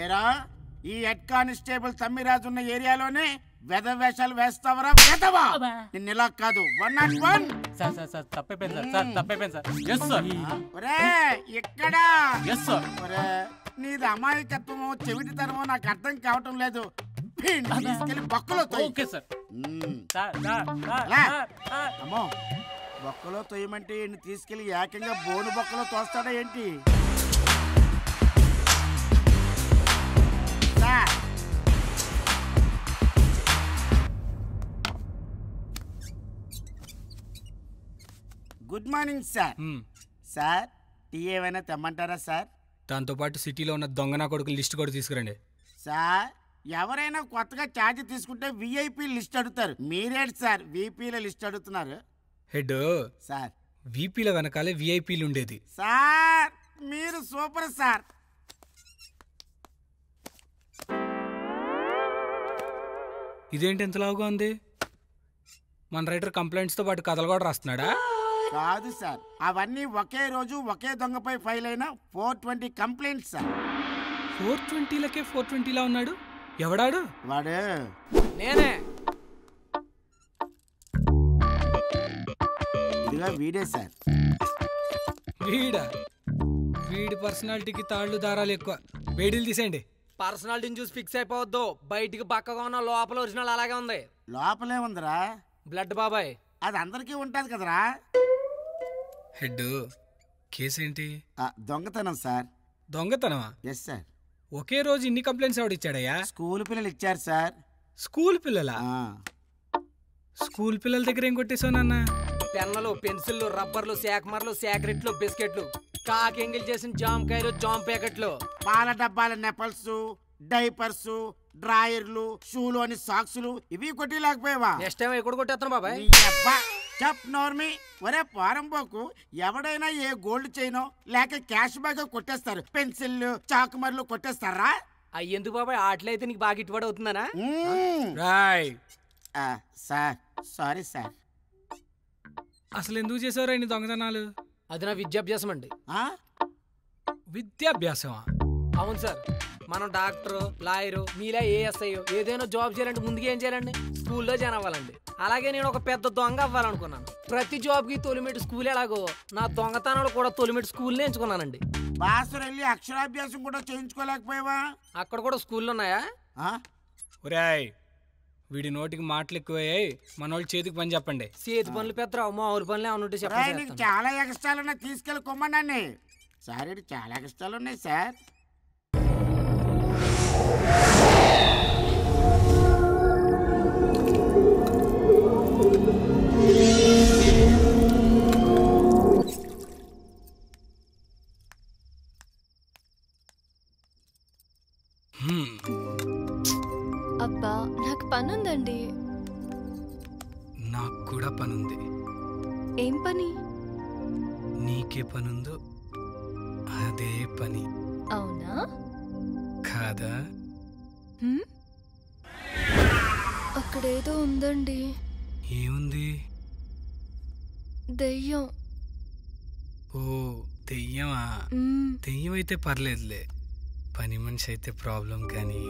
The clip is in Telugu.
ఏరా ఈ హెడ్ కానిస్టేబుల్ తమ్మిరాజు ఉన్న ఏరియాలోనే వేషాలు వేస్తావరా వెదవా? నిన్న ఇలా కాదు 101. సార్ సార్ సార్ తప్పైపోయింది సార్. సార్ తప్పైపోయింది సార్. Yes sir. ఒరే ఇక్కడ ఎస్ సార్. ఒరే నీది అమాయకత్వమో చెవిటితనమో నాకు అర్థం కావటం లేదు. తీసుకెళ్ళి బొక్కలో ఓకే సార్. అమ్మో బొక్కలో తొయ్యమంటే ఈయన్ని తీసుకెళ్లి ఏకంగా బోను బొక్కలో తోస్తాడా ఏంటి? Good morning sir. Sir tea ఏమైనా తెమ్మంటారా సార్? దాంతోపాటు సిటీలో ఉన్న దొంగనా కొడుకుల లిస్ట్ కూడా తీసుకురండి. సార్ ఎవరైనా కొత్తగా ఛార్జ్ తీసుకుంటే విఐపీ లిస్ట్ అడుగుతారు. మీరేంటి సార్ విపిల లిస్ట్ అడుగుతున్నారు? హెడ్ సార్ వీపీల వెనకాలే విఐపీలు ఉండేది. సార్ మీరు సూపర్ సార్. ఇదేంటి ఎంతలాగా ఉంది? మన రైటర్ కంప్లైంట్స్ తో పాటు కథలు కూడా రాస్తున్నాడా? కాదు సార్, అవన్నీ ఒకే రోజు ఒకే దొంగపై ఫైల్ అయిన 420 కంప్లైంట్స్ సార్. 420లకే 420లా ఉన్నాడు. ఎవడాడు? వాడు నేనే. ఇదిగా వీడే సార్. వీడా? వీడి పర్సనాలిటీకి తాళ్ళు దారాలు ఎక్కువ. వేడిలు తీసేయండి. పర్సనాలిటీని చూసి ఫిక్స్ అయిపోవద్దు. బయటికి పక్కగా ఉన్న లోపల ఒరిజినల్ అలాగే ఉంది. లోపలే ఉందిరా బ్లడ్ బాబాయ్. అది అందరికీ ఉంటది కదరా. హెడ్ కేసేంటి? దొంగతనం సార్. దొంగతనమా? Yes sir. ఒకే రోజు ఇన్ని కంప్లైంట్స్ ఎవడిచ్చాడయ్యా? స్కూల్ పిల్లలు ఇచ్చారు సార్. స్కూల్ పిల్లలా? స్కూల్ పిల్లల దగ్గర ఏం కొట్టేశావు నాన్న? పెన్నులు, పెన్సిళ్ళు, రబ్బర్లు, శాఖమర్లు, శాకరెట్లు, బిస్కెట్లు, కాకెంగిల్ చేసిన జామకాయలు, జామ్ ప్యాకెట్లు, పాల డబ్బాల నెపల్స్, డైపర్స్, డ్రాయర్లు, షూలోని సాక్సులు ఇవి కొట్టలేకపోయావా? నెక్స్ట్ టైం ఎక్కడ కొట్టేస్తాను బాబాయ్. చెప్ నోర్మి. ఒరే పారంపోకు, ఎవడైనా ఏ గోల్డ్ చైనో లేక క్యాష్ బ్యాగ్ కొట్టేస్తారు. పెన్సిల్, చాకుమర్లు కొట్టేస్తారా? అయ్యేందుకు బాబాయ్? ఆటలైతే నీకు బాగా ఇటుబడి అవుతుందనా? Sir sorry sir. అసలు ఎందుకు చేసావురా ఇన్ని దొంగతనాలు? అది నా విద్యాభ్యాసం అండి. విద్యాభ్యాసమా? అవును సార్. మనం డాక్టర్, లాయరు, మీలా ఏఎస్ఐ ఏదైనా జాబ్ చేయాలంటే ముందుగా ఏం చేయాలండి? స్కూల్లో జాయిన్ అవ్వాలండి. అలాగే నేను ఒక పెద్ద దొంగ అవ్వాలనుకున్నాను. ప్రతి జాబ్కి తొలిమెట్టు స్కూల్ ఎలాగో నా దొంగతనాలు కూడా తొలిమెట్టు స్కూల్నే ఎంచుకున్నానండి. బాసురు వెళ్ళి అక్షరాభ్యాసం కూడా చేయించుకోలేకపోయావా? అక్కడ కూడా స్కూళ్ళు ఉన్నాయా? ఒరేయ్ వీడి నోటికి మాటలు ఎక్కువయ్యాయి. మనోళ్ళు చేతికి పని చెప్పండి. చేతి పనులు పెద్ద మా ఊరి పనులు ఏమన్నా చెప్పండి. చాలా ఎక్స్ట్రాలున్నాయి, తీసుకెళ్ళి కొమ్మండి. సార్ ఇది చాలా ఎక్స్ట్రాలు ఉన్నాయి సార్. అబ్బా నాకు పనుందండి. నాకు కూడా పనుంది. ఏం పని? నీకే పనుందో అదే పని. అవునా? కాదా? అక్కడేదో ఉందండి. ఏముంది? దెయ్యం. ఓ దెయ్యమా? దెయ్యం అయితే పర్లేదులే, పని మనిషి అయితే ప్రాబ్లం. కానీ